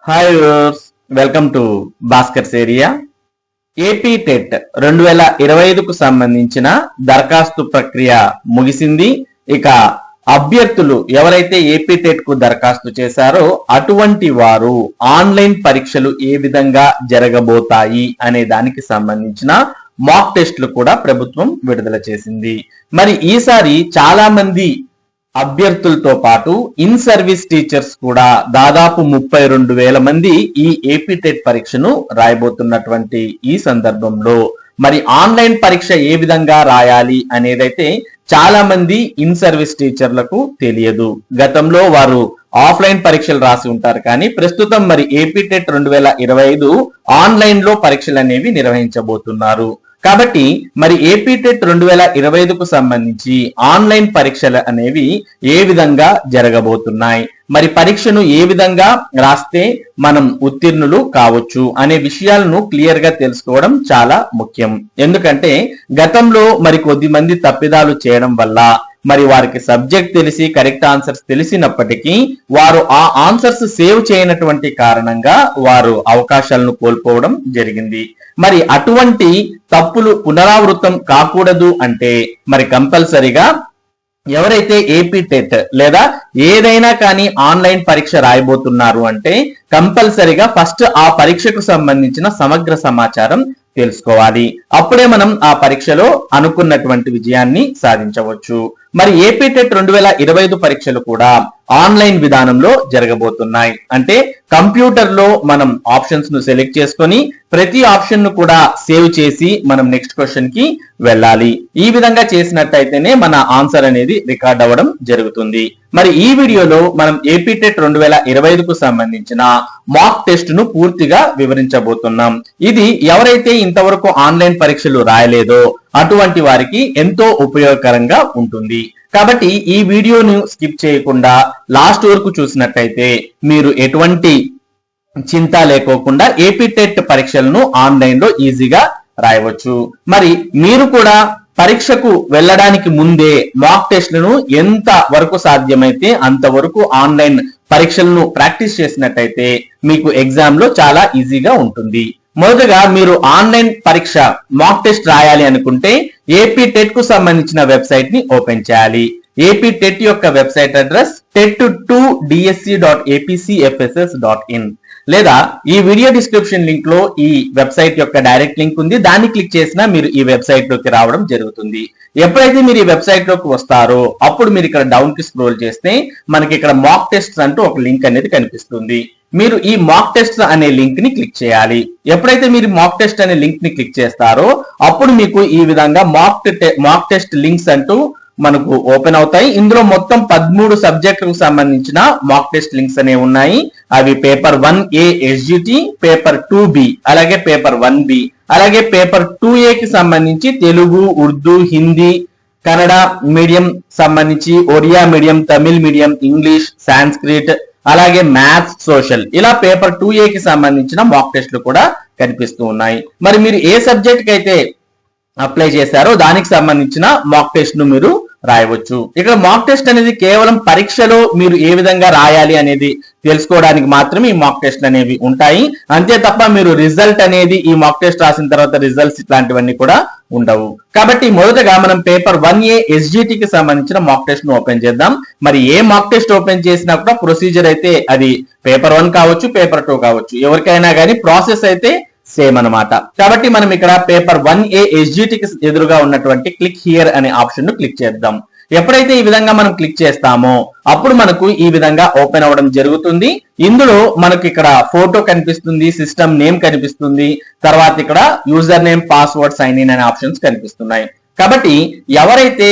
Hi viewers, welcome to భాస్కర్స్ ఏరియా. AP TET 2025కు సంబంధించిన దరఖాస్తు ప్రక్రియ ముగిసింది. ఇక అభ్యర్థులు ఎవరైతే ఏపీ టెట్ కు దరఖాస్తు చేశారో అటువంటి వారు ఆన్లైన్ పరీక్షలు ఏ విధంగా జరగబోతాయి అనే దానికి సంబంధించిన మాక్ టెస్టులు కూడా ప్రభుత్వం విడుదల చేసింది. మరి ఈసారి చాలా మంది అభ్యర్థులతో పాటు ఇన్ సర్వీస్ టీచర్స్ కూడా దాదాపు 32,000 మంది ఈ ఏపీ టెట్ పరీక్షను రాయబోతున్నటువంటి ఈ సందర్భంలో మరి ఆన్లైన్ పరీక్ష ఏ విధంగా రాయాలి అనేదైతే చాలా మంది ఇన్ సర్వీస్ టీచర్లకు తెలియదు. గతంలో వారు ఆఫ్లైన్ పరీక్షలు రాసి ఉంటారు, కానీ ప్రస్తుతం మరి ఏపీ టెట్ 2025 ఆన్లైన్ లో పరీక్షలు అనేవి నిర్వహించబోతున్నారు. కాబట్టి మరి ఏపీ టెట్ 2025కు సంబంధించి ఆన్లైన్ పరీక్షలు అనేవి ఏ విధంగా జరగబోతున్నాయి, మరి పరీక్షను ఏ విధంగా రాస్తే మనం ఉత్తీర్ణులు కావచ్చు అనే విషయాలను క్లియర్ గా తెలుసుకోవడం చాలా ముఖ్యం. ఎందుకంటే గతంలో మరి కొద్ది మంది తప్పిదాలు చేయడం వల్ల మరి వారికి సబ్జెక్ట్ తెలిసి కరెక్ట్ ఆన్సర్స్ తెలిసినప్పటికీ వారు ఆ ఆన్సర్స్ సేవ్ చేయనటువంటి కారణంగా వారు అవకాశాలను కోల్పోవడం జరిగింది. మరి అటువంటి తప్పులు పునరావృతం కాకూడదు అంటే మరి కంపల్సరిగా ఎవరైతే ఏపీ టెట్ లేదా ఏదైనా కానీ ఆన్లైన్ పరీక్ష రాయబోతున్నారు అంటే కంపల్సరిగా ఫస్ట్ ఆ పరీక్షకు సంబంధించిన సమగ్ర సమాచారం తెలుసుకోవాలి. అప్పుడే మనం ఆ పరీక్షలో అనుకున్నటువంటి విజయాన్ని సాధించవచ్చు. మరి ఏపీ టెట్ 2025 పరీక్షలు కూడా ఆన్లైన్ విధానంలో జరగబోతున్నాయి. అంటే కంప్యూటర్ లో మనం ఆప్షన్స్ ను సెలెక్ట్ చేసుకొని ప్రతి ఆప్షన్ ను కూడా సేవ్ చేసి మనం నెక్స్ట్ క్వశ్చన్ కి వెళ్ళాలి. ఈ విధంగా చేసినట్టయితేనే మన ఆన్సర్ అనేది రికార్డ్ అవ్వడం జరుగుతుంది. మరి ఈ వీడియోలో మనం ఏపీ టెట్ 2025కు సంబంధించిన మాక్ టెస్ట్ ను పూర్తిగా వివరించబోతున్నాం. ఇది ఎవరైతే ఇంతవరకు ఆన్లైన్ పరీక్షలు రాయలేదో అటువంటి వారికి ఎంతో ఉపయోగకరంగా ఉంటుంది. కాబట్టి ఈ వీడియోను స్కిప్ చేయకుండా లాస్ట్ వరకు చూసినట్టయితే మీరు ఎటువంటి చింత లేకోకుండా ఏపీ టెట్ పరీక్షలను ఆన్లైన్ లో ఈజీగా రాయవచ్చు. మరి మీరు కూడా పరీక్షకు వెళ్ళడానికి ముందే మాక్ టెస్ట్లను ఎంత వరకు సాధ్యమైతే అంతవరకు ఆన్లైన్ పరీక్షలను ప్రాక్టీస్ చేసినట్టయితే మీకు ఎగ్జామ్ లో చాలా ఈజీగా ఉంటుంది. మొదటగా మీరు ఆన్లైన్ పరీక్ష మాక్ టెస్ట్ రాయాలి అనుకుంటే ఏపీ టెట్ కు సంబంధించిన వెబ్సైట్ ని ఓపెన్ చేయాలి. ఏపీ టెట్ యొక్క వెబ్సైట్ అడ్రస్ tet2dsc.apcfss.in లేదా ఈ వీడియో డిస్క్రిప్షన్ లింక్ లో ఈ వెబ్సైట్ యొక్క డైరెక్ట్ లింక్ ఉంది, దాన్ని క్లిక్ చేసినా మీరు ఈ వెబ్సైట్ లోకి రావడం జరుగుతుంది. ఎప్పుడైతే మీరు ఈ వెబ్సైట్ లోకి వస్తారో అప్పుడు మీరు ఇక్కడ డౌన్ కి స్క్రోల్ చేస్తే మనకి ఇక్కడ మాక్ టెస్ట్ అంటూ ఒక లింక్ అనేది కనిపిస్తుంది. మీరు ఈ మాక్ టెస్ట్ అనే లింక్ ని క్లిక్ చేయాలి. ఎప్పుడైతే మీరు మాక్ టెస్ట్ అనే లింక్ ని క్లిక్ చేస్తారో అప్పుడు మీకు ఈ విధంగా మాక్ టెస్ట్ లింక్స్ అంటూ మనకు ఓపెన్ అవుతాయి. ఇందులో మొత్తం 13 సబ్జెక్టులకు సంబంధించిన మాక్ టెస్ట్ లింక్స్ అనేవి ఉన్నాయి. అవి paper 1A SGT, paper 2B, అలాగే పేపర్ 1B, అలాగే పేపర్ 2A కి సంబంధించి తెలుగు, ఉర్దూ, హిందీ, కన్నడ మీడియం సంబంధించి, Oriya medium, Tamil medium, English, Sanskrit, అలాగే మ్యాథ్స్, సోషల్, ఇలా పేపర్ 2A కి సంబంధించిన మాక్ టెస్ట్లు కూడా కనిపిస్తూ ఉన్నాయి. మరి మీరు ఏ సబ్జెక్ట్ కి అయితే అప్లై చేశారో దానికి సంబంధించిన మాక్ టెస్ట్ ను మీరు రాయవచ్చు. ఇక్కడ మాక్ టెస్ట్ అనేది కేవలం పరీక్షలో మీరు ఏ విధంగా రాయాలి అనేది తెలుసుకోవడానికి మాత్రమే ఈ మాక్ టెస్ట్ అనేవి ఉంటాయి. అంతే తప్ప మీరు రిజల్ట్ అనేది ఈ మాక్ టెస్ట్ రాసిన తర్వాత రిజల్ట్స్ ఇట్లాంటివన్నీ కూడా ఉండవు. కాబట్టి మొదటగా మనం పేపర్ 1A SGT కి సంబంధించిన మాక్ టెస్ట్ ను ఓపెన్ చేద్దాం. మరి ఏ మాక్ టెస్ట్ ఓపెన్ చేసినా కూడా ప్రొసీజర్ అయితే అది పేపర్ 1 కావచ్చు, పేపర్ 2 కావచ్చు, ఎవరికైనా కానీ ప్రాసెస్ అయితే సేమ్ అన్నమాట. కాబట్టి మనం ఇక్కడ పేపర్ 1A SGT కి ఎదురుగా ఉన్నటువంటి క్లిక్ హియర్ అనే ఆప్షన్ ను క్లిక్ చేద్దాం. ఎప్పుడైతే ఈ విధంగా మనం క్లిక్ చేస్తామో అప్పుడు మనకు ఈ విధంగా ఓపెన్ అవ్వడం జరుగుతుంది. ఇందులో మనకి ఇక్కడ ఫోటో కనిపిస్తుంది, సిస్టమ్ నేమ్ కనిపిస్తుంది, తర్వాత ఇక్కడ user name, password, sign in అనే ఆప్షన్స్ కనిపిస్తున్నాయి. కాబట్టి ఎవరైతే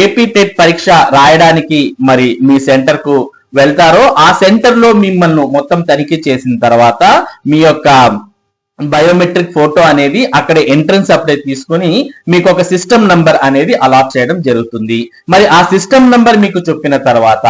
ఏపీ టెట్ పరీక్ష రాయడానికి మరి మీ సెంటర్ కు వెళ్తారో ఆ సెంటర్ లో మిమ్మల్ని మొత్తం తనిఖీ చేసిన తర్వాత మీ యొక్క బయోమెట్రిక్ ఫోటో అనేది అక్కడ ఎంట్రన్స్ అప్పుడే తీసుకుని మీకు ఒక సిస్టమ్ నంబర్ అనేది అలాట్ చేయడం జరుగుతుంది. మరి ఆ సిస్టమ్ నంబర్ మీకు చెప్పిన తర్వాత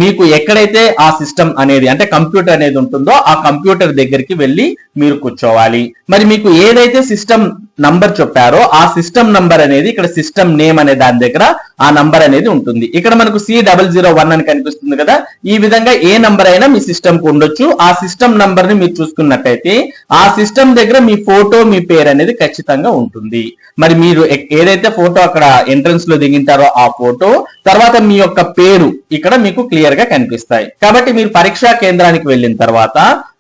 మీకు ఎక్కడైతే ఆ సిస్టమ్ అనేది అంటే కంప్యూటర్ అనేది ఉంటుందో ఆ కంప్యూటర్ దగ్గరికి వెళ్ళి మీరు కూర్చోవాలి. మరి మీకు ఏదైతే సిస్టమ్ నంబర్ చెప్పారో ఆ సిస్టమ్ నంబర్ అనేది ఇక్కడ సిస్టమ్ నేమ్ అనే దాని దగ్గర ఆ నంబర్ అనేది ఉంటుంది. ఇక్కడ మనకు C001 అని కనిపిస్తుంది కదా, ఈ విధంగా ఏ నంబర్ అయినా మీ సిస్టమ్ కు ఉండొచ్చు. ఆ సిస్టమ్ నంబర్ ని మీరు చూసుకున్నట్టయితే ఆ సిస్టమ్ దగ్గర మీ ఫోటో మీ పేరు అనేది ఖచ్చితంగా ఉంటుంది. మరి మీరు ఏదైతే ఫోటో అక్కడ ఎంట్రన్స్ లో దిగింటారో ఆ ఫోటో తర్వాత మీ యొక్క పేరు ఇక్కడ మీకు క్లియర్ గా కనిపిస్తాయి. కాబట్టి మీరు పరీక్షా కేంద్రానికి వెళ్ళిన తర్వాత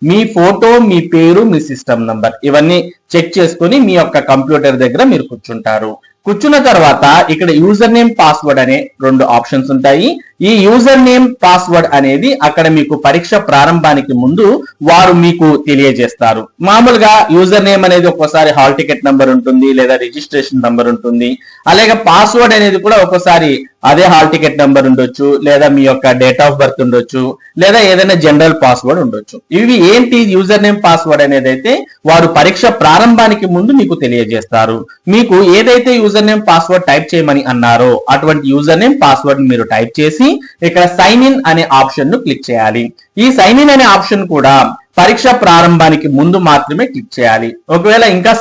మీ ఫోటో మీ పేరు మీ సిస్టమ్ నంబర్ ఇవన్నీ చెక్ చేసుకుని మీ యొక్క కంప్యూటర్ దగ్గర మీరు కూర్చుంటారు. కూర్చున్న తర్వాత ఇక్కడ యూజర్ నేమ్ పాస్వర్డ్ అనే 2 ఆప్షన్స్ ఉంటాయి. ఈ యూజర్ నేమ్ పాస్వర్డ్ అనేది అక్కడ మీకు పరీక్ష ప్రారంభానికి ముందు వారు మీకు తెలియజేస్తారు. మామూలుగా యూజర్ నేమ్ అనేది ఒక్కోసారి హాల్ టికెట్ నంబర్ ఉంటుంది లేదా రిజిస్ట్రేషన్ నంబర్ ఉంటుంది. అలాగే పాస్వర్డ్ అనేది కూడా ఒక్కోసారి అదే హాల్ టికెట్ నంబర్ ఉండొచ్చు లేదా మీ యొక్క డేట్ ఆఫ్ బర్త్ ఉండొచ్చు లేదా ఏదైనా జనరల్ పాస్వర్డ్ ఉండొచ్చు. ఇవి ఏంటి యూజర్ నేమ్ పాస్వర్డ్ అనేది అయితే వారు పరీక్ష ప్రారంభానికి ముందు మీకు తెలియజేస్తారు. మీకు ఏదైతే యూజర్ నేమ్ పాస్వర్డ్ టైప్ చేయమని అన్నారో అటువంటి యూజర్ నేమ్ పాస్వర్డ్ మీరు టైప్ చేసి ఇక్కడ సైన్ ఇన్ అనే ఆప్షన్ ను క్లిక్ చేయాలి. ఈ సైన్ ఇన్ అనే ఆప్షన్ కూడా పరీక్ష ప్రారంభానికి ముందు మాత్రమే క్లిక్ చేయాలి. ఒకవేళ ఇంకా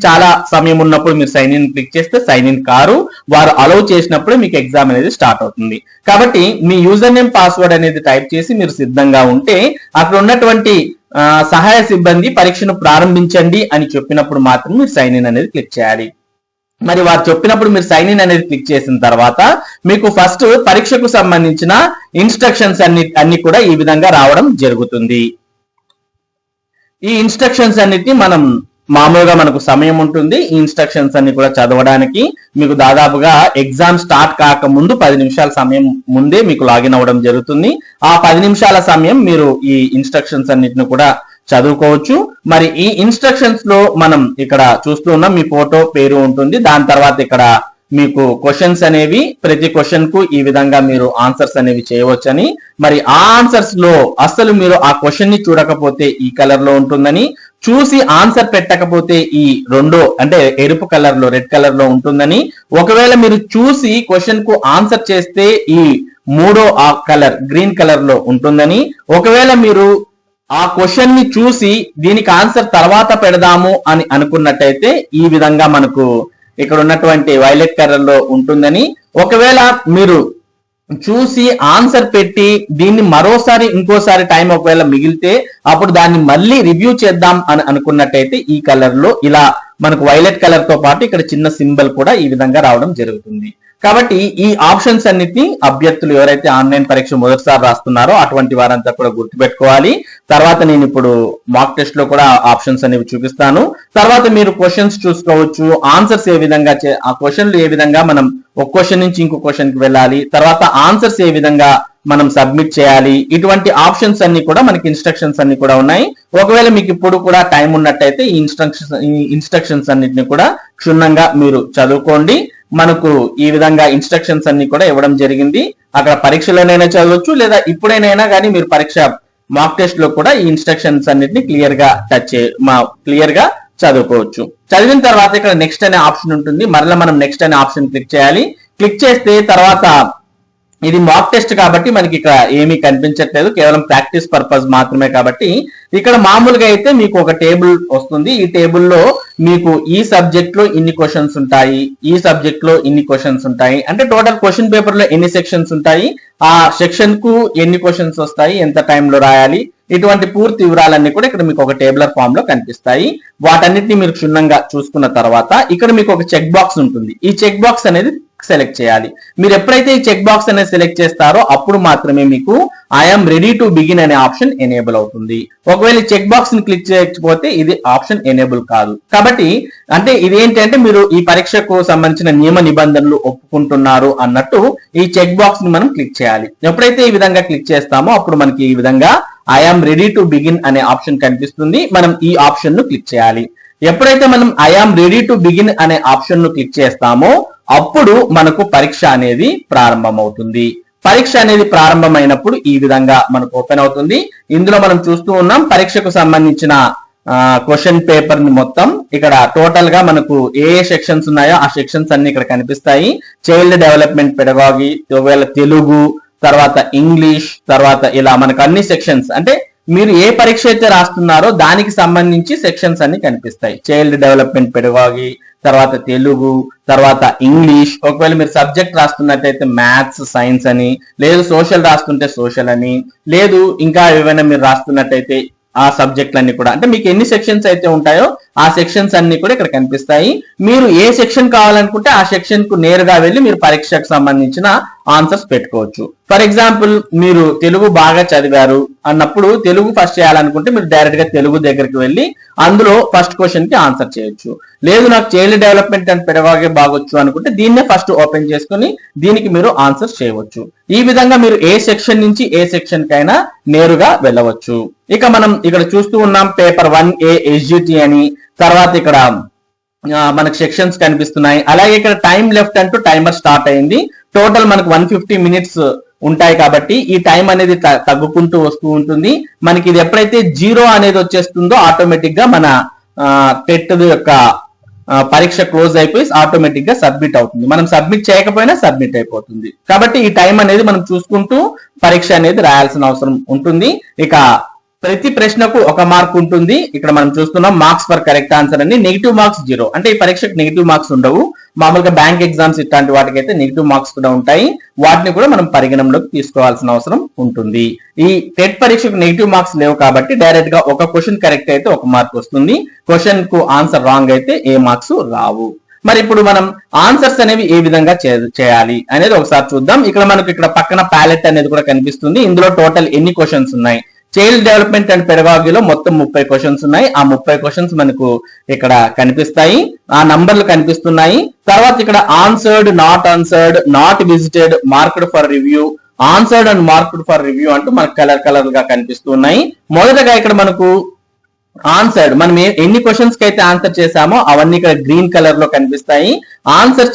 చాలా సమయం ఉన్నప్పుడు మీరు సైన్ ఇన్ క్లిక్ చేస్తే సైన్ ఇన్ కారు, వారు అలౌ చేసినప్పుడే మీకు ఎగ్జామ్ అనేది స్టార్ట్ అవుతుంది. కాబట్టి మీ యూజర్ నేమ్ పాస్వర్డ్ అనేది టైప్ చేసి మీరు సిద్ధంగా ఉంటే అక్కడ ఉన్నటువంటి సహాయ సిబ్బంది పరీక్షను ప్రారంభించండి అని చెప్పినప్పుడు మాత్రం మీరు సైన్ ఇన్ అనేది క్లిక్ చేయాలి. మరి వారు చెప్పినప్పుడు మీరు సైన్ ఇన్ అనేది క్లిక్ చేసిన తర్వాత మీకు ఫస్ట్ పరీక్షకు సంబంధించిన ఇన్స్ట్రక్షన్స్ అన్ని కూడా ఈ విధంగా రావడం జరుగుతుంది. ఈ ఇన్స్ట్రక్షన్స్ అన్నిటిని మనం మామూలుగా మనకు సమయం ఉంటుంది. ఈ ఇన్స్ట్రక్షన్స్ అన్ని కూడా చదవడానికి మీకు దాదాపుగా ఎగ్జామ్ స్టార్ట్ కాక ముందు 10 నిమిషాల సమయం ముందే మీకు లాగిన్ అవ్వడం జరుగుతుంది. ఆ 10 నిమిషాల సమయం మీరు ఈ ఇన్స్ట్రక్షన్స్ అన్నిటిని కూడా చదువుకోవచ్చు. మరి ఈ ఇన్స్ట్రక్షన్స్ లో మనం ఇక్కడ చూస్తూ ఉన్నాం మీ ఫోటో పేరు ఉంటుంది. దాని తర్వాత ఇక్కడ మీకు క్వశ్చన్స్ అనేవి ప్రతి క్వశ్చన్ కు ఈ విధంగా మీరు ఆన్సర్స్ అనేవి చేయవచ్చని, మరి ఆ ఆన్సర్స్ లో అసలు మీరు ఆ క్వశ్చన్ ని చూడకపోతే ఈ కలర్ లో ఉంటుందని, చూసి ఆన్సర్ పెట్టకపోతే ఈ రెండో అంటే ఎరుపు కలర్ లో రెడ్ కలర్ లో ఉంటుందని, ఒకవేళ మీరు చూసి క్వశ్చన్ కు ఆన్సర్ చేస్తే ఈ మూడో ఆ కలర్ గ్రీన్ కలర్ లో ఉంటుందని, ఒకవేళ మీరు ఆ క్వశ్చన్ ని చూసి దీనికి ఆన్సర్ తర్వాత పెడదాము అని అనుకున్నట్టయితే ఈ విధంగా మనకు ఇక్కడ ఉన్నటువంటి వైలెట్ కలర్ లో ఉంటుందని, ఒకవేళ మీరు చూసి ఆన్సర్ పెట్టి దీన్ని మరోసారి ఇంకోసారి టైం ఒకవేళ మిగిలితే అప్పుడు దాన్ని మళ్ళీ రివ్యూ చేద్దాం అని అనుకున్నట్టయితే ఈ కలర్ లో ఇలా మనకు వైలెట్ కలర్ తో పాటు ఇక్కడ చిన్న సింబల్ కూడా ఈ విధంగా రావడం జరుగుతుంది. కాబట్టి ఈ ఆప్షన్స్ అన్నిటిని అభ్యర్థులు ఎవరైతే ఆన్లైన్ పరీక్ష మొదటిసారి రాస్తున్నారో అటువంటి వారంతా కూడా గుర్తుపెట్టుకోవాలి. తర్వాత నేను ఇప్పుడు మాక్ టెస్ట్ లో కూడా ఆప్షన్స్ అనేవి చూపిస్తాను. తర్వాత మీరు క్వశ్చన్స్ చూసుకోవచ్చు, ఆన్సర్స్ ఏ విధంగా ఆ క్వశ్చన్లు ఏ విధంగా మనం ఒక క్వశ్చన్ నుంచి ఇంకో క్వశ్చన్ కి వెళ్ళాలి, తర్వాత ఆన్సర్స్ ఏ విధంగా మనం సబ్మిట్ చేయాలి, ఇటువంటి ఆప్షన్స్ అన్ని కూడా మనకి ఇన్స్ట్రక్షన్స్ అన్ని కూడా ఉన్నాయి. ఒకవేళ మీకు ఇప్పుడు కూడా టైం ఉన్నట్టయితే ఈ ఇన్స్ట్రక్షన్స్ అన్నిటిని కూడా క్షుణ్ణంగా మీరు చదువుకోండి. మనకు ఈ విధంగా ఇన్స్ట్రక్షన్స్ అన్ని కూడా ఇవ్వడం జరిగింది. అక్కడ పరీక్షలోనైనా చదవచ్చు లేదా ఇప్పుడైనా కానీ మీరు పరీక్ష మాక్ టెస్ట్ లో కూడా ఈ ఇన్స్ట్రక్షన్స్ అన్నిటిని క్లియర్ గా చదువుకోవచ్చు. చదివిన తర్వాత ఇక్కడ నెక్స్ట్ అనే ఆప్షన్ ఉంటుంది. మరలా మనం నెక్స్ట్ అనే ఆప్షన్ క్లిక్ చేయాలి. క్లిక్ చేస్తే తర్వాత ఇది మాక్ టెస్ట్ కాబట్టి మనకి ఇక్కడ ఏమీ కనిపించట్లేదు, కేవలం ప్రాక్టీస్ పర్పస్ మాత్రమే. కాబట్టి ఇక్కడ మామూలుగా అయితే మీకు ఒక టేబుల్ వస్తుంది. ఈ టేబుల్లో మీకు ఈ సబ్జెక్ట్ లో ఇన్ని క్వశ్చన్స్ ఉంటాయి, ఈ సబ్జెక్ట్ లో ఇన్ని క్వశ్చన్స్ ఉంటాయి, అంటే టోటల్ క్వశ్చన్ పేపర్ లో ఎన్ని సెక్షన్స్ ఉంటాయి, ఆ సెక్షన్ కు ఎన్ని క్వశ్చన్స్ వస్తాయి, ఎంత టైంలో రాయాలి, ఇటువంటి పూర్తి వివరాలన్నీ కూడా ఇక్కడ మీకు ఒక టేబులర్ ఫామ్ లో కనిపిస్తాయి. వాటన్నిటిని మీరు క్షుణ్ణంగా చూసుకున్న తర్వాత ఇక్కడ మీకు ఒక చెక్ బాక్స్ ఉంటుంది. ఈ చెక్ బాక్స్ అనేది సెలెక్ట్ చేయాలి. మీరు ఎప్పుడైతే ఈ చెక్ బాక్స్ అనేది సెలెక్ట్ చేస్తారో అప్పుడు మాత్రమే మీకు ఐఎమ్ రెడీ టు బిగిన్ అనే ఆప్షన్ ఎనేబుల్ అవుతుంది. ఒకవేళ చెక్ బాక్స్ ని క్లిక్ చేయకపోతే ఇది ఆప్షన్ ఎనేబుల్ కాదు. కాబట్టి అంటే ఇది ఏంటంటే మీరు ఈ పరీక్షకు సంబంధించిన నియమ నిబంధనలు ఒప్పుకుంటున్నారు అన్నట్టు ఈ చెక్ బాక్స్ ని మనం క్లిక్ చేయాలి. ఎప్పుడైతే ఈ విధంగా క్లిక్ చేస్తామో అప్పుడు మనకి ఈ విధంగా ఐఎమ్ రెడీ టు బిగిన్ అనే ఆప్షన్ కనిపిస్తుంది. మనం ఈ ఆప్షన్ ను క్లిక్ చేయాలి. ఎప్పుడైతే మనం ఐఆమ్ రెడీ టు బిగిన్ అనే ఆప్షన్ ను క్లిక్ చేస్తామో అప్పుడు మనకు పరీక్ష అనేది ప్రారంభమవుతుంది. పరీక్ష అనేది ప్రారంభమైనప్పుడు ఈ విధంగా మనకు ఓపెన్ అవుతుంది. ఇందులో మనం చూస్తూ ఉన్నాం పరీక్షకు సంబంధించిన క్వశ్చన్ పేపర్ ని మొత్తం ఇక్కడ టోటల్ గా మనకు ఏ సెక్షన్స్ ఉన్నాయో ఆ సెక్షన్స్ అన్ని ఇక్కడ కనిపిస్తాయి. చైల్డ్ డెవలప్మెంట్ పెడగాగి, ఒకవేళ తెలుగు, తర్వాత ఇంగ్లీష్, తర్వాత ఇలా మనకు అన్ని సెక్షన్స్ అంటే మీరు ఏ పరీక్ష అయితే రాస్తున్నారో దానికి సంబంధించి సెక్షన్స్ అన్ని కనిపిస్తాయి. చైల్డ్ డెవలప్మెంట్ పెడగాగి, తర్వాత తెలుగు, తర్వాత ఇంగ్లీష్, ఒకవేళ మీరు సబ్జెక్ట్ రాస్తున్నట్టయితే మ్యాథ్స్, సైన్స్ అని, లేదు సోషల్ రాస్తుంటే సోషల్ అని, లేదు ఇంకా ఏమైనా మీరు రాస్తున్నట్టయితే ఆ సబ్జెక్టులన్నీ కూడా అంటే మీకు ఎన్ని సెక్షన్స్ అయితే ఉంటాయో ఆ సెక్షన్స్ అన్ని కూడా ఇక్కడ కనిపిస్తాయి. మీరు ఏ సెక్షన్ కావాలనుకుంటే ఆ సెక్షన్ కు నేరుగా వెళ్ళి మీరు పరీక్షకు సంబంధించిన ఆన్సర్స్ పెట్టుకోవచ్చు. ఫర్ ఎగ్జాంపుల్ మీరు తెలుగు బాగా చదివారు అన్నప్పుడు తెలుగు ఫస్ట్ చేయాలనుకుంటే మీరు డైరెక్ట్ గా తెలుగు దగ్గరికి వెళ్ళి అందులో ఫస్ట్ క్వశ్చన్ కి ఆన్సర్ చేయొచ్చు. లేదు నాకు చైల్డ్ డెవలప్మెంట్ అండ్ పెడగాగి బాగొచ్చు అనుకుంటే దీన్నే ఫస్ట్ ఓపెన్ చేసుకుని దీనికి మీరు ఆన్సర్స్ చేయవచ్చు. ఈ విధంగా మీరు ఏ సెక్షన్ నుంచి ఏ సెక్షన్ కైనా నేరుగా వెళ్ళవచ్చు. ఇక మనం ఇక్కడ చూస్తూ ఉన్నాం పేపర్ 1A SGT అని, తర్వాత ఇక్కడ మనకు సెక్షన్స్ కనిపిస్తున్నాయి. అలాగే ఇక్కడ టైం లెఫ్ట్ అంటూ టైమర్ స్టార్ట్ అయింది. టోటల్ మనకు 150 మినిట్స్ ఉంటాయి కాబట్టి ఈ టైం అనేది తగ్గుకుంటూ వస్తూ ఉంటుంది. మనకి ఇది ఎప్పుడైతే 0 అనేది వచ్చేస్తుందో ఆటోమేటిక్ గా మన టెట్ యొక్క పరీక్ష క్లోజ్ అయిపోయి ఆటోమేటిక్ గా సబ్మిట్ అవుతుంది. మనం సబ్మిట్ చేయకపోయినా సబ్మిట్ అయిపోతుంది. కాబట్టి ఈ టైం అనేది మనం చూసుకుంటూ పరీక్ష అనేది రాయాల్సిన అవసరం ఉంటుంది. ఇక ప్రతి ప్రశ్నకు 1 మార్క్ ఉంటుంది. ఇక్కడ మనం చూస్తున్నాం మార్క్స్ ఫర్ కరెక్ట్ ఆన్సర్ అని, నెగిటివ్ మార్క్స్ 0. అంటే ఈ పరీక్షకు నెగిటివ్ మార్క్స్ ఉండవు. మామూలుగా బ్యాంక్ ఎగ్జామ్స్ ఇట్లాంటి వాటికైతే నెగిటివ్ మార్క్స్ కూడా ఉంటాయి. వాటిని కూడా మనం పరిగణనలోకి తీసుకోవాల్సిన అవసరం ఉంటుంది. ఈ టెట్ పరీక్షకు నెగిటివ్ మార్క్స్ లేవు కాబట్టి డైరెక్ట్ గా ఒక క్వశ్చన్ కరెక్ట్ అయితే 1 మార్క్ వస్తుంది. క్వశ్చన్ కు ఆన్సర్ రాంగ్ అయితే ఏ మార్క్స్ రావు. మరి ఇప్పుడు మనం ఆన్సర్స్ అనేవి ఏ విధంగా చేయాలి అనేది ఒకసారి చూద్దాం. ఇక్కడ మనకు ఇక్కడ పక్కన ప్యాలెట్ అనేది కూడా కనిపిస్తుంది. ఇందులో టోటల్ ఎన్ని క్వశ్చన్స్ ఉన్నాయి. చైల్డ్ డెవలప్మెంట్ అండ్ పెడగాగిలో మొత్తం 30 క్వశ్చన్స్ ఉన్నాయి. ఆ 30 క్వశ్చన్స్ మనకు ఇక్కడ కనిపిస్తాయి, ఆ నంబర్లు కనిపిస్తున్నాయి. తర్వాత ఇక్కడ answered, not answered, not visited, marked for review, answered and marked for review అంటూ మనకు కలర్ గా కనిపిస్తున్నాయి. మొదటగా ఇక్కడ మనకు ఆన్సర్డ్, మనం ఎన్ని క్వశ్చన్స్ కి అయితే ఆన్సర్ చేసామో అవన్నీ ఇక్కడ గ్రీన్ కలర్ లో కనిపిస్తాయి. ఆన్సర్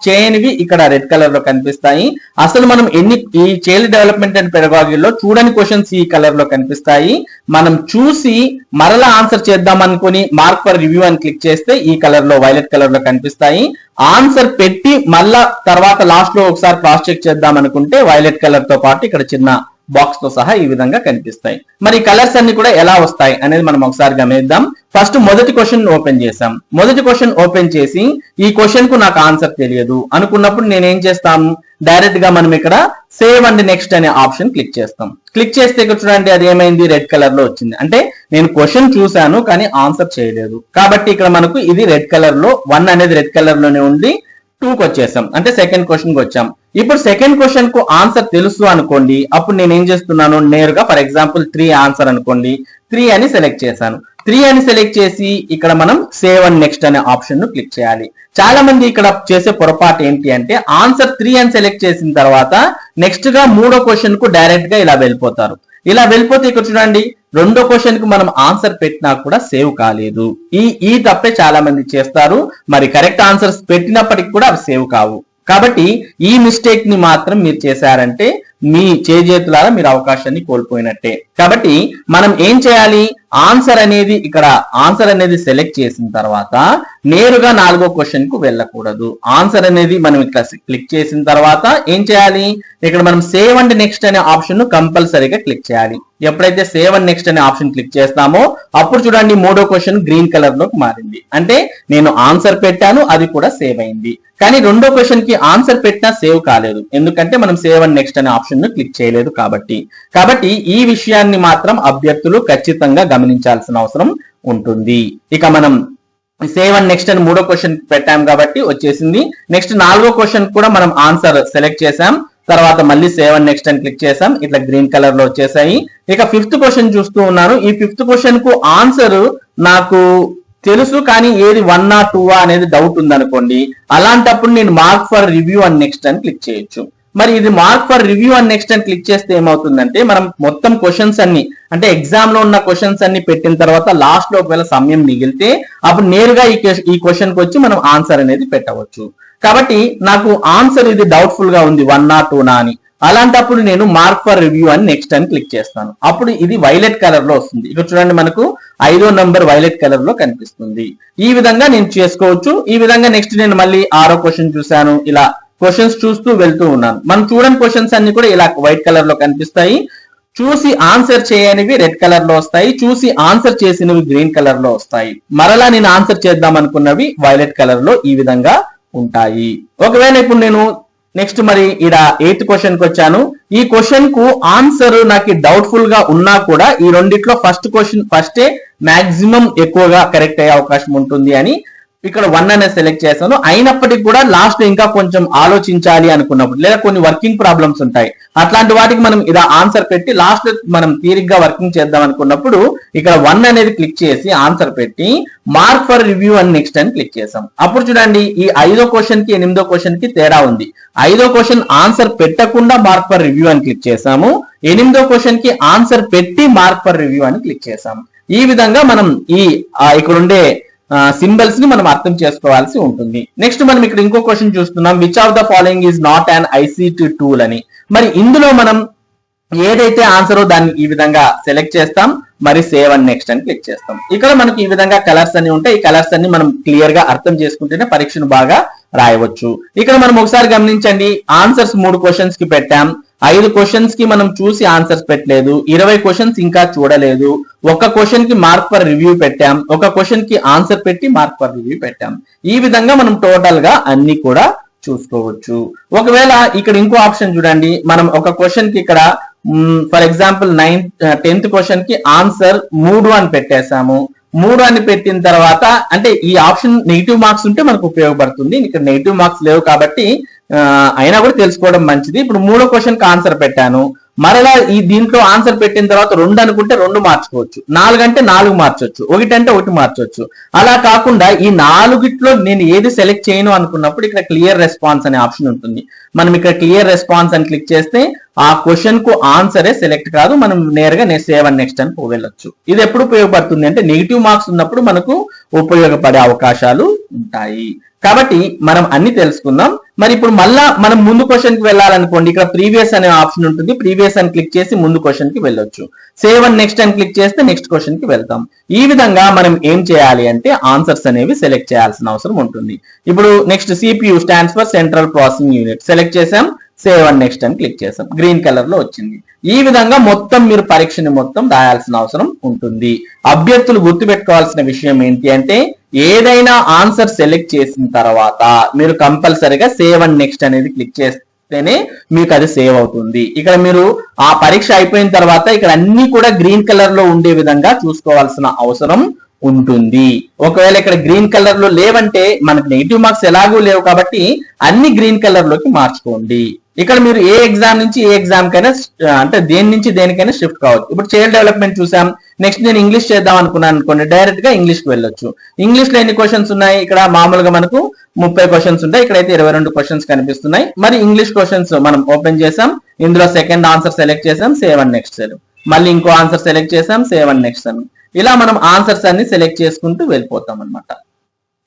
చేయనివి ఇక్కడ రెడ్ కలర్ లో కనిపిస్తాయి. అసలు మనం ఈ చైల్డ్ డెవలప్మెంట్ అండ్ పెడగాగిలో చూడని క్వశ్చన్స్ ఈ కలర్ లో కనిపిస్తాయి. మనం చూసి మరలా ఆన్సర్ చేద్దాం అనుకుని మార్క్ ఫర్ రివ్యూ అని క్లిక్ చేస్తే ఈ కలర్ లో వైలెట్ కలర్ లో కనిపిస్తాయి. ఆన్సర్ పెట్టి మళ్ళా తర్వాత లాస్ట్ లో ఒకసారి క్రాస్ చెక్ చేద్దాం అనుకుంటే వైలెట్ కలర్ తో పాటు ఇక్కడ చిన్న బాక్స్ తో సహా ఈ విధంగా కనిపిస్తాయి. మరి కలర్స్ అన్ని కూడా ఎలా వస్తాయి అనేది మనం ఒకసారి గమనిద్దాం. ఫస్ట్ మొదటి క్వశ్చన్ ఓపెన్ చేసాం. మొదటి క్వశ్చన్ ఓపెన్ చేసి ఈ క్వశ్చన్ కు నాకు ఆన్సర్ తెలియదు అనుకున్నప్పుడు నేను ఏం చేస్తాను, డైరెక్ట్ గా మనం ఇక్కడ సేవ్ అండ్ నెక్స్ట్ అనే ఆప్షన్ క్లిక్ చేస్తాం. క్లిక్ చేస్తే ఇక్కడ చూడండి అది ఏమైంది, రెడ్ కలర్ లో వచ్చింది. అంటే నేను క్వశ్చన్ చూశాను కానీ ఆన్సర్ చేయలేదు కాబట్టి ఇక్కడ మనకు ఇది రెడ్ కలర్ లో 1 అనేది రెడ్ కలర్ లోనే ఉంది. 2కి వచ్చేసాం అంటే సెకండ్ క్వశ్చన్ కి వచ్చాం. ఇప్పుడు సెకండ్ క్వశ్చన్ కు ఆన్సర్ తెలుసు అనుకోండి, అప్పుడు నేను ఏం చేస్తున్నాను, నేరుగా ఫర్ ఎగ్జాంపుల్ 3 ఆన్సర్ అనుకోండి, 3 అని సెలెక్ట్ చేశాను. 3 అని సెలెక్ట్ చేసి ఇక్కడ మనం సేవ్ అండ్ నెక్స్ట్ అనే ఆప్షన్ ను క్లిక్ చేయాలి. చాలా మంది ఇక్కడ చేసే పొరపాటు ఏంటి అంటే ఆన్సర్ 3 అని సెలెక్ట్ చేసిన తర్వాత నెక్స్ట్ గా 3వ క్వశ్చన్ కు డైరెక్ట్ గా ఇలా వెళ్ళిపోతారు. ఇలా వెళ్ళిపోతే ఇక్కడ చూడండి 2వ క్వశ్చన్ కు మనం ఆన్సర్ పెట్టినా కూడా సేవ్ కాలేదు. ఈ తప్పే చాలా మంది చేస్తారు. మరి కరెక్ట్ ఆన్సర్స్ పెట్టినప్పటికి కూడా అవి సేవ్ కావు. కాబట్టి ఈ మిస్టేక్ ని మాత్రం మీరు చేశారంటే మీ చేజేతులారా మీరు అవకాశాన్ని కోల్పోయినట్టే. కాబట్టి మనం ఏం చేయాలి, ఆన్సర్ అనేది సెలెక్ట్ చేసిన తర్వాత నేరుగా 4వ క్వశ్చన్ కు వెళ్ళకూడదు. ఆన్సర్ అనేది మనం ఇక్కడ క్లిక్ చేసిన తర్వాత ఏం చేయాలి, ఇక్కడ మనం సేవ్ అండ్ నెక్స్ట్ అనే ఆప్షన్ ను కంపల్సరీగా క్లిక్ చేయాలి. ఎప్పుడైతే సేవ్ అండ్ నెక్స్ట్ అనే ఆప్షన్ క్లిక్ చేస్తామో అప్పుడు చూడండి 3వ క్వశ్చన్ గ్రీన్ కలర్ లోకి మారింది. అంటే నేను ఆన్సర్ పెట్టాను, అది కూడా సేవ్ అయింది. కానీ 2వ క్వశ్చన్ కి ఆన్సర్ పెట్టినా సేవ్ కాలేదు, ఎందుకంటే మనం సేవ్ అండ్ నెక్స్ట్ అనే ఆప్షన్ ను క్లిక్ చేయలేదు కాబట్టి ఈ విషయాన్ని మాత్రం అభ్యర్థులు ఖచ్చితంగా గమనించాల్సిన అవసరం ఉంటుంది. ఇక మనం సేవ్ అండ్ నెక్స్ట్ అని 3వ క్వశ్చన్ పెట్టాం కాబట్టి వచ్చేసింది. నెక్స్ట్ 4వ క్వశ్చన్ కూడా మనం ఆన్సర్ సెలెక్ట్ చేసాం, తర్వాత మళ్ళీ సేవ్ అండ్ నెక్స్ట్ అని క్లిక్ చేసాం, ఇట్లా గ్రీన్ కలర్ లో వచ్చేసాయి. ఇక 5th క్వశ్చన్ చూస్తూ ఉన్నాను. ఈ 5th క్వశ్చన్ కు ఆన్సర్ నాకు తెలుసు కానీ ఏది 1 or 2 అనేది డౌట్ ఉందనుకోండి, అలాంటప్పుడు నేను mark for review and next అని క్లిక్ చేయొచ్చు. మరి ఇది mark for review and next అని క్లిక్ చేస్తే ఏమవుతుందంటే మనం మొత్తం క్వశ్చన్స్ అన్ని అంటే ఎగ్జామ్ లో ఉన్న క్వశ్చన్స్ అన్ని పెట్టిన తర్వాత లాస్ట్ లో ఒకవేళ సమయం మిగిలితే అప్పుడు నేరుగా ఈ క్వశ్చన్ కి వచ్చి మనం ఆన్సర్ అనేది పెట్టవచ్చు. కాబట్టి నాకు ఆన్సర్ ఇది డౌట్ఫుల్ గా ఉంది 1 or 2 అని, అలాంటప్పుడు నేను మార్క్ ఫర్ రివ్యూ అని నెక్స్ట్ అని క్లిక్ చేస్తాను. అప్పుడు ఇది వైలెట్ కలర్ లో వస్తుంది. ఇక్కడ చూడండి మనకు 5వ నంబర్ వైలెట్ కలర్ లో కనిపిస్తుంది. ఈ విధంగా నేను చేసుకోవచ్చు. ఈ విధంగా నెక్స్ట్ నేను మళ్ళీ 6వ క్వశ్చన్ చూశాను, ఇలా క్వశ్చన్స్ చూస్తూ వెళ్తూ ఉన్నాను. మనం చూడని క్వశ్చన్స్ అన్ని కూడా ఇలా వైట్ కలర్ లో కనిపిస్తాయి. చూసి ఆన్సర్ చేయనివి రెడ్ కలర్ లో వస్తాయి. చూసి ఆన్సర్ చేసినవి గ్రీన్ కలర్ లో వస్తాయి. మరలా నేను ఆన్సర్ చేద్దాం అనుకున్నవి వైలెట్ కలర్ లో ఈ విధంగా ఉంటాయి. ఒకవేళ ఇప్పుడు నేను నెక్స్ట్ మరి ఇక్కడ 8th క్వశ్చన్ కి వచ్చాను. ఈ క్వశ్చన్ కు ఆన్సర్ నాకు డౌట్ఫుల్ గా ఉన్నా కూడా ఈ రెండిట్లో ఫస్టే మాక్సిమం ఎక్కువగా కరెక్ట్ అయ్యే అవకాశం ఉంటుంది అని ఇక్కడ 1 అనేది సెలెక్ట్ చేశాను. అయినప్పటికీ కూడా లాస్ట్ లో ఇంకా కొంచెం ఆలోచించాలి అనుకున్నప్పుడు లేదా కొన్ని వర్కింగ్ ప్రాబ్లమ్స్ ఉంటాయి, అట్లాంటి వాటికి మనం ఇలా ఆన్సర్ పెట్టి లాస్ట్ లో మనం తీరిగ్గా వర్కింగ్ చేద్దాం అనుకున్నప్పుడు ఇక్కడ 1 అనేది క్లిక్ చేసి ఆన్సర్ పెట్టి మార్క్ ఫర్ రివ్యూ అని నెక్స్ట్ అని క్లిక్ చేసాం. అప్పుడు చూడండి ఈ 5వ క్వశ్చన్ కి 8వ క్వశ్చన్ కి తేడా ఉంది. 5వ క్వశ్చన్ ఆన్సర్ పెట్టకుండా మార్క్ ఫర్ రివ్యూ అని క్లిక్ చేసాము. 8వ క్వశ్చన్ కి ఆన్సర్ పెట్టి మార్క్ ఫర్ రివ్యూ అని క్లిక్ చేసాము. ఈ విధంగా మనం ఇక్కడ ఉండే సింబల్స్ ని మనం అర్థం చేసుకోవాల్సి ఉంటుంది. నెక్స్ట్ మనం ఇక్కడ ఇంకో క్వశ్చన్ చూస్తున్నాం, which of the following is not an ICT tool అని. మరి ఇందులో మనం ఏదైతే ఆన్సరో దాన్ని ఈ విధంగా సెలెక్ట్ చేస్తాం, మరి సేవ్ అండ్ నెక్స్ట్ అని క్లిక్ చేస్తాం. ఇక్కడ మనకి ఈ విధంగా కలర్స్ అన్ని ఉంటాయి. ఈ కలర్స్ అన్ని మనం క్లియర్ గా అర్థం చేసుకుంటేనే పరీక్షను బాగా రాయవచ్చు. ఇక్కడ మనం ఒకసారి గమనించండి, ఆన్సర్స్ 3 క్వశ్చన్స్ కి పెట్టాం. 5 క్వశ్చన్స్ కి మనం చూసి ఆన్సర్స్ పెట్టలేదు. 20 క్వశ్చన్స్ ఇంకా చూడలేదు. ఒక క్వశ్చన్ కి మార్క్ ఫర్ రివ్యూ పెట్టాం. ఒక క్వశ్చన్ కి ఆన్సర్ పెట్టి మార్క్ ఫర్ రివ్యూ పెట్టాం. ఈ విధంగా మనం టోటల్ గా అన్ని కూడా చూసుకోవచ్చు. ఒకవేళ ఇక్కడ ఇంకో ఆప్షన్ చూడండి, మనం ఒక క్వశ్చన్ కి ఇక్కడ ఫర్ ఎగ్జాంపుల్ 10th క్వశ్చన్ కి ఆన్సర్ 3 అని పెట్టేశాము. 3 అని పెట్టిన తర్వాత అంటే ఈ ఆప్షన్ నెగిటివ్ మార్క్స్ ఉంటే మనకు ఉపయోగపడుతుంది. ఇక్కడ నెగిటివ్ మార్క్స్ లేవు కాబట్టి అయినా కూడా తెలుసుకోవడం మంచిది. ఇప్పుడు 3వ క్వశ్చన్ కి ఆన్సర్ పెట్టాను. మరలా దీంట్లో ఆన్సర్ పెట్టిన తర్వాత 2 అనుకుంటే 2 మార్చుకోవచ్చు, 4 అంటే 4 మార్చొచ్చు, 1 అంటే 1 మార్చొచ్చు. అలా కాకుండా ఈ 4గిట్లో నేను ఏది సెలెక్ట్ చేయను అనుకున్నప్పుడు ఇక్కడ క్లియర్ రెస్పాన్స్ అనే ఆప్షన్ ఉంటుంది. మనం ఇక్కడ క్లియర్ రెస్పాన్స్ అని క్లిక్ చేస్తే ఆ క్వశ్చన్ కు ఆన్సరే సెలెక్ట్ కాదు, మనం నేరుగా సేవ్ అండ్ నెక్స్ట్ అని వెళ్ళొచ్చు. ఇది ఎప్పుడు ఉపయోగపడుతుంది అంటే నెగిటివ్ మార్క్స్ ఉన్నప్పుడు మనకు ఉపయోగపడే అవకాశాలు ఉంటాయి. కాబట్టి మనం అన్ని తెలుసుకుందాం. మరి ఇప్పుడు మళ్ళా మనం ముందు క్వశ్చన్ కి వెళ్ళాలనుకోండి, ఇక్కడ ప్రీవియస్ అనే ఆప్షన్ ఉంటుంది. ప్రీవియస్ అని క్లిక్ చేసి ముందు క్వశ్చన్ కి వెళ్ళొచ్చు. సేవ్ అండ్ నెక్స్ట్ అని క్లిక్ చేస్తే నెక్స్ట్ క్వశ్చన్ కి వెళ్తాం. ఈ విధంగా మనం ఏం చేయాలి అంటే ఆన్సర్స్ అనేవి సెలెక్ట్ చేయాల్సిన అవసరం ఉంటుంది. ఇప్పుడు next CPU stands for central processing unit select చేసాం. సేవ్ అండ్ నెక్స్ట్ అని క్లిక్ చేసాం. గ్రీన్ కలర్ లో వచ్చింది. ఈ విధంగా మొత్తం మీరు పరీక్షని మొత్తం రాయాల్సిన అవసరం ఉంటుంది. అభ్యర్థులు గుర్తుపెట్టుకోవాల్సిన విషయం ఏంటి అంటే ఏదైనా ఆన్సర్ సెలెక్ట్ చేసిన తర్వాత మీరు కంపల్సరీగా సేవ్ అండ్ నెక్స్ట్ అనేది క్లిక్ చేస్తేనే మీకు అది సేవ్ అవుతుంది. ఇక్కడ మీరు ఆ పరీక్ష అయిపోయిన తర్వాత ఇక్కడ అన్ని కూడా గ్రీన్ కలర్ లో ఉండే విధంగా చూసుకోవాల్సిన అవసరం ఉంటుంది. ఒకవేళ ఇక్కడ గ్రీన్ కలర్ లో లేవంటే మనకు నెగిటివ్ మార్క్స్ ఎలాగూ లేవు కాబట్టి అన్ని గ్రీన్ కలర్ లోకి మార్చుకోండి. ఇక్కడ మీరు ఏ ఎగ్జామ్ నుంచి ఏ ఎగ్జామ్ కైనా అంటే దేని నుంచి దేనికైనా షిఫ్ట్ కావచ్చు. ఇప్పుడు చైల్డ్ డెవలప్మెంట్ చూసాం. నెక్స్ట్ నేను ఇంగ్లీష్ చేద్దాం అనుకున్నాను అనుకోండి, డైరెక్ట్ గా ఇంగ్లీష్ కి వెళ్ళొచ్చు. ఇంగ్లీష్ లో ఎన్ని క్వశ్చన్స్ ఉన్నాయి? ఇక్కడ మామూలుగా మనకు 30 క్వశ్చన్స్ ఉంటాయి. ఇక్కడైతే 22 క్వశ్చన్స్ కనిపిస్తున్నాయి. మరి ఇంగ్లీష్ క్వశ్చన్స్ మనం ఓపెన్ చేసాం. ఇందులో సెకండ్ ఆన్సర్ సెలెక్ట్ చేసాం. Save and next. మళ్ళీ ఇంకో ఆన్సర్ సెలెక్ట్ చేసాం. Save and next. ఇలా మనం ఆన్సర్స్ అన్ని సెలెక్ట్ చేసుకుంటూ వెళ్ళిపోతాం అనమాట.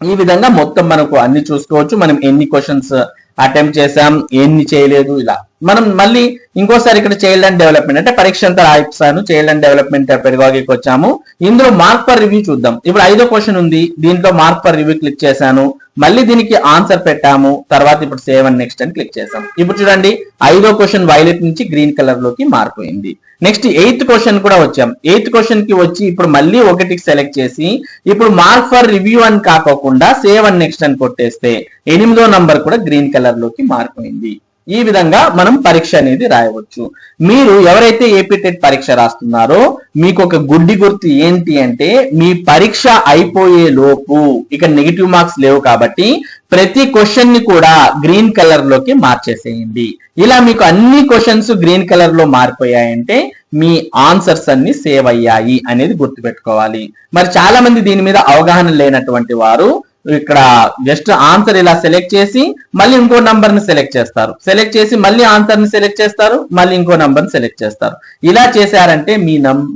ఈ విధంగా మొత్తం మనకు అన్ని చూసుకోవచ్చు. మనం ఎన్ని క్వశ్చన్స్ అటెంప్ట్ చేసాం, ఎన్ని చేయలేదు, ఇలా మనం మళ్ళీ ఇంకోసారి ఇక్కడ చైల్డ్ అండ్ డెవలప్మెంట్ అంటే పరీక్ష అంతా రాయిస్తాను. చైల్డ్ అండ్ డెవలప్మెంట్ పెడగాగికి వచ్చాము. ఇందులో మార్క్ ఫర్ రివ్యూ చూద్దాం. ఇప్పుడు 5వ క్వశ్చన్ ఉంది. దీంట్లో మార్క్ ఫర్ రివ్యూ క్లిక్ చేశాను. మళ్ళీ దీనికి ఆన్సర్ పెట్టాము. తర్వాత ఇప్పుడు సేవ్ అండ్ నెక్స్ట్ అని క్లిక్ చేసాం. ఇప్పుడు చూడండి 5వ క్వశ్చన్ వైలెట్ నుంచి గ్రీన్ కలర్ లోకి మారిపోయింది. నెక్స్ట్ 8th క్వశ్చన్ కూడా వచ్చాం. 8th క్వశ్చన్ కి వచ్చి ఇప్పుడు మళ్ళీ 1కి సెలెక్ట్ చేసి ఇప్పుడు మార్క్ ఫర్ రివ్యూ అని కాకోకుండా సేవ్ అండ్ నెక్స్ట్ అని కొట్టేస్తే 8వ నంబర్ కూడా గ్రీన్ కలర్ లోకి మారిపోయింది. ఈ విధంగా మనం పరీక్ష అనేది రాయవచ్చు. మీరు ఎవరైతే ఏపీ టెట్ పరీక్ష రాస్తున్నారో మీకు ఒక గుడ్డి గుర్తు ఏంటి అంటే మీ పరీక్ష అయిపోయే లోపు ఇక నెగిటివ్ మార్క్స్ లేవు కాబట్టి ప్రతి క్వశ్చన్ ని కూడా గ్రీన్ కలర్ లోకి మార్చేసేయండి. ఇలా మీకు అన్ని క్వశ్చన్స్ గ్రీన్ కలర్ లో మారిపోయాయంటే మీ ఆన్సర్స్ అన్ని సేవ్ అయ్యాయి అనేది గుర్తుపెట్టుకోవాలి. మరి చాలా మంది దీని మీద అవగాహన లేనటువంటి వారు ఇక్కడ జస్ట్ ఆన్సర్ ఇలా సెలెక్ట్ చేసి మళ్ళీ ఇంకో నంబర్ ని సెలెక్ట్ చేస్తారు. సెలెక్ట్ చేసి మళ్ళీ ఆన్సర్ ని సెలెక్ట్ చేస్తారు. మళ్ళీ ఇంకో నంబర్ ని సెలెక్ట్ చేస్తారు. ఇలా చేశారంటే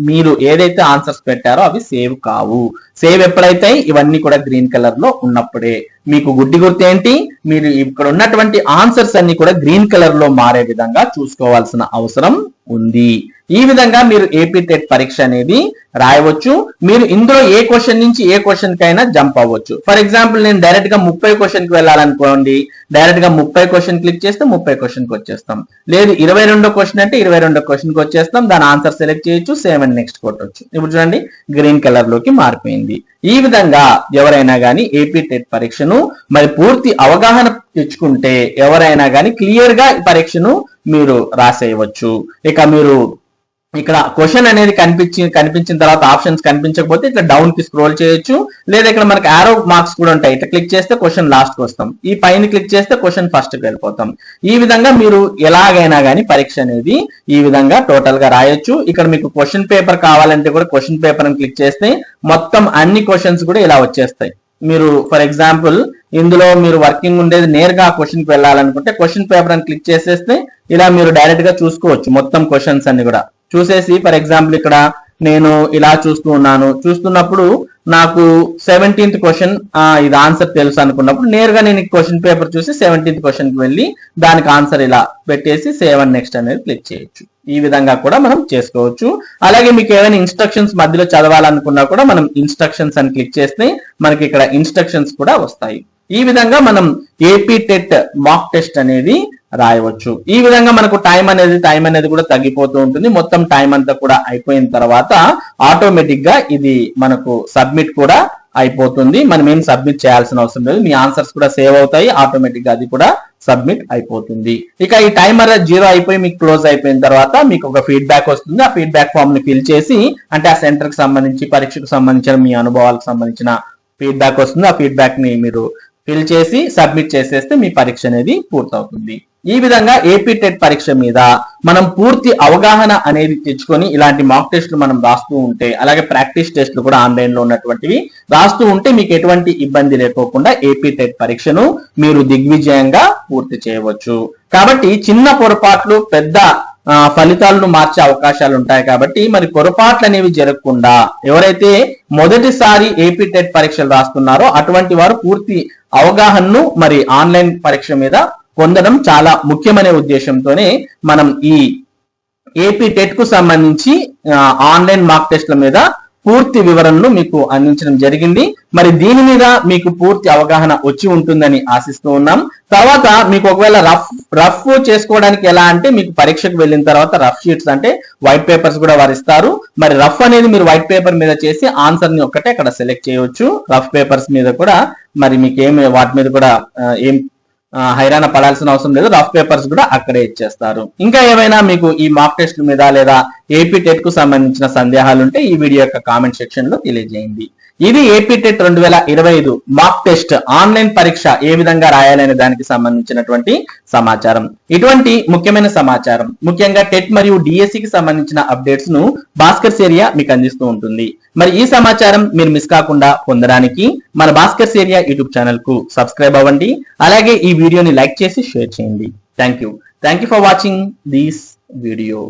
మీరు ఏదైతే ఆన్సర్స్ పెట్టారో అవి సేవ్ కావు. సేవ్ ఎప్పుడైతే ఇవన్నీ కూడా గ్రీన్ కలర్ లో ఉన్నప్పుడే. మీకు గుడ్డి గుర్తు ఏంటి? మీరు ఇక్కడ ఉన్నటువంటి ఆన్సర్స్ అన్ని కూడా గ్రీన్ కలర్ లో మారే విధంగా చూసుకోవాల్సిన అవసరం ఉంది. ఈ విధంగా మీరు ఏపీ టెట్ పరీక్ష అనేది రాయవచ్చు. మీరు ఇందులో ఏ క్వశ్చన్ నుంచి ఏ క్వశ్చన్ కైనా జంప్ అవ్వచ్చు. ఫర్ ఎగ్జాంపుల్ నేను డైరెక్ట్ గా 30 క్వశ్చన్ కి వెళ్ళాలనుకోండి, డైరెక్ట్ గా 30 క్వశ్చన్ క్లిక్ చేస్తే 30 క్వశ్చన్ కి వచ్చేస్తాం. లేదు 22 క్వశ్చన్ అంటే 22 క్వశ్చన్ కి వచ్చేస్తాం. దాని ఆన్సర్ సెలెక్ట్ చేయొచ్చు, సేవ్ అండ్ నెక్స్ట్ కొట్టొచ్చు. ఇప్పుడు చూడండి గ్రీన్ కలర్ లోకి మారిపోయింది. ఈ విధంగా ఎవరైనా కానీ ఏపీ టెట్ పరీక్షను మరి పూర్తి అవగాహన తెచ్చుకుంటే ఎవరైనా కానీ క్లియర్ గా ఈ పరీక్షను మీరు రాసేయవచ్చు. ఇక మీరు ఇక్కడ క్వశ్చన్ అనేది కనిపించిన తర్వాత ఆప్షన్స్ కనిపించకపోతే ఇట్లా డౌన్ కి స్క్రోల్ చేయొచ్చు, లేదా ఇక్కడ మనకి ఆరో మార్క్స్ కూడా ఉంటాయి. ఇట్లా క్లిక్ చేస్తే క్వశ్చన్ లాస్ట్ కి వస్తాం, ఈ పైన క్లిక్ చేస్తే క్వశ్చన్ ఫస్ట్ కి వెళ్ళిపోతాం. ఈ విధంగా మీరు ఎలాగైనా కానీ పరీక్ష అనేది ఈ విధంగా టోటల్ గా రాయొచ్చు. ఇక్కడ మీకు క్వశ్చన్ పేపర్ కావాలంటే కూడా క్వశ్చన్ పేపర్ అని క్లిక్ చేస్తే మొత్తం అన్ని క్వశ్చన్స్ కూడా ఇలా వచ్చేస్తాయి. మీరు ఫర్ ఎగ్జాంపుల్ ఇందులో మీరు వర్కింగ్ ఉండేది నేరుగా క్వశ్చన్ కి వెళ్ళాలనుకుంటే క్వశ్చన్ పేపర్ అని క్లిక్ చేసేస్తే ఇలా మీరు డైరెక్ట్ గా చూసుకోవచ్చు మొత్తం క్వశ్చన్స్ అన్ని కూడా చూసేసి. ఫర్ ఎగ్జాంపుల్ ఇక్కడ నేను ఇలా చూస్తున్నప్పుడు నాకు 17th క్వశ్చన్ ఇది ఆన్సర్ తెలుసు అనుకున్నప్పుడు నేరుగా నేను క్వశ్చన్ పేపర్ చూసి 17th క్వశ్చన్ కి వెళ్ళి దానికి ఆన్సర్ ఇలా పెట్టేసి సేవ్ అండ్ నెక్స్ట్ అనేది క్లిక్ చేయొచ్చు. ఈ విధంగా కూడా మనం చేసుకోవచ్చు. అలాగే మీకు ఏమైనా ఇన్స్ట్రక్షన్స్ మధ్యలో చదవాలనుకున్నా కూడా మనం ఇన్స్ట్రక్షన్స్ అని క్లిక్ చేస్తే మనకి ఇక్కడ ఇన్స్ట్రక్షన్స్ కూడా వస్తాయి. ఈ విధంగా మనం ఏపీ టెట్ మాక్ టెస్ట్ అనేది రాయవచ్చు. ఈ విధంగా మనకు టైం అనేది కూడా తగ్గిపోతూ ఉంటుంది. మొత్తం టైం అంతా కూడా అయిపోయిన తర్వాత ఆటోమేటిక్ గా ఇది మనకు సబ్మిట్ కూడా అయిపోతుంది. మనం ఏం సబ్మిట్ చేయాల్సిన అవసరం లేదు. మీ ఆన్సర్స్ కూడా సేవ్ అవుతాయి, ఆటోమేటిక్ గా అది కూడా సబ్మిట్ అయిపోతుంది. ఇక ఈ టైమర్ 0 అయిపోయి మీకు క్లోజ్ అయిపోయిన తర్వాత మీకు ఒక ఫీడ్బ్యాక్ వస్తుంది. ఆ ఫీడ్బ్యాక్ ఫామ్ ని ఫిల్ చేసి అంటే ఆ సెంటర్ కి సంబంధించి పరీక్షకు సంబంధించిన మీ అనుభవాలకు సంబంధించిన ఫీడ్బ్యాక్ వస్తుంది. ఆ ఫీడ్బ్యాక్ ని మీరు ఫిల్ చేసి సబ్మిట్ చేసేస్తే మీ పరీక్ష అనేది పూర్తవుతుంది. ఈ విధంగా ఏపీ టెట్ పరీక్ష మీద మనం పూర్తి అవగాహన అనేది తెచ్చుకొని ఇలాంటి మాక్ టెస్టులు మనం రాస్తూ ఉంటే, అలాగే ప్రాక్టీస్ టెస్టులు కూడా ఆన్లైన్ లో ఉన్నటువంటివి రాస్తూ ఉంటే మీకు ఎటువంటి ఇబ్బంది లేకోకుండా ఏపీ టెట్ పరీక్షను మీరు దిగ్విజయంగా పూర్తి చేయవచ్చు. కాబట్టి చిన్న పొరపాట్లు పెద్ద ఫలితాలను మార్చే అవకాశాలు ఉంటాయి. కాబట్టి మరి పొరపాట్లు అనేవి జరగకుండా ఎవరైతే మొదటిసారి ఏపీ టెట్ పరీక్షలు రాస్తున్నారో అటువంటి వారు పూర్తి అవగాహనను మరి ఆన్లైన్ పరీక్ష మీద పొందడం చాలా ముఖ్యమనే ఉద్దేశంతోనే మనం ఈ ఏపీ టెట్ కు సంబంధించి ఆన్లైన్ మాక్ టెస్ట్ల మీద పూర్తి వివరణను మీకు అందించడం జరిగింది. మరి దీని మీద మీకు పూర్తి అవగాహన వచ్చి ఉంటుందని ఆశిస్తూ ఉన్నాం. తర్వాత మీకు ఒకవేళ రఫ్ చేసుకోవడానికి ఎలా అంటే మీకు పరీక్షకు వెళ్ళిన తర్వాత రఫ్ షీట్స్ అంటే వైట్ పేపర్స్ కూడా వారు ఇస్తారు. మరి రఫ్ అనేది మీరు వైట్ పేపర్ మీద చేసి ఆన్సర్ ని ఒక్కటే అక్కడ సెలెక్ట్ చేయవచ్చు. రఫ్ పేపర్స్ మీద కూడా మరి మీకు వాటి మీద కూడా ఏం హైరాణ పడాల్సిన అవసరం లేదు. రఫ్ పేపర్స్ కూడా అక్కడే ఇచ్చేస్తారు. ఇంకా ఏమైనా మీకు ఈ మాక్ టెస్ట్ మీద లేదా ఏపీ టెట్ కు సంబంధించిన సందేహాలు ఉంటే ఈ వీడియో యొక్క కామెంట్ సెక్షన్ లో తెలియజేయండి. ఇది AP TET 2025 mock test online పరీక్ష ఏ విధంగా రాయాలనే దానికి సంబంధించినటువంటి సమాచారం. ఇటువంటి ముఖ్యమైన సమాచారం ముఖ్యంగా టెట్ మరియు డిఎస్సికి సంబంధించిన అప్డేట్స్ ను భాస్కర్స్ ఏరియా మీకు అందిస్తూ ఉంటుంది. మరి ఈ సమాచారం మీరు మిస్ కాకుండా పొందడానికి మన భాస్కర్స్ ఏరియా యూట్యూబ్ ఛానల్ కు సబ్స్క్రైబ్ అవ్వండి. అలాగే ఈ వీడియోని లైక్ చేసి షేర్ చేయండి. Thank you for watching this video.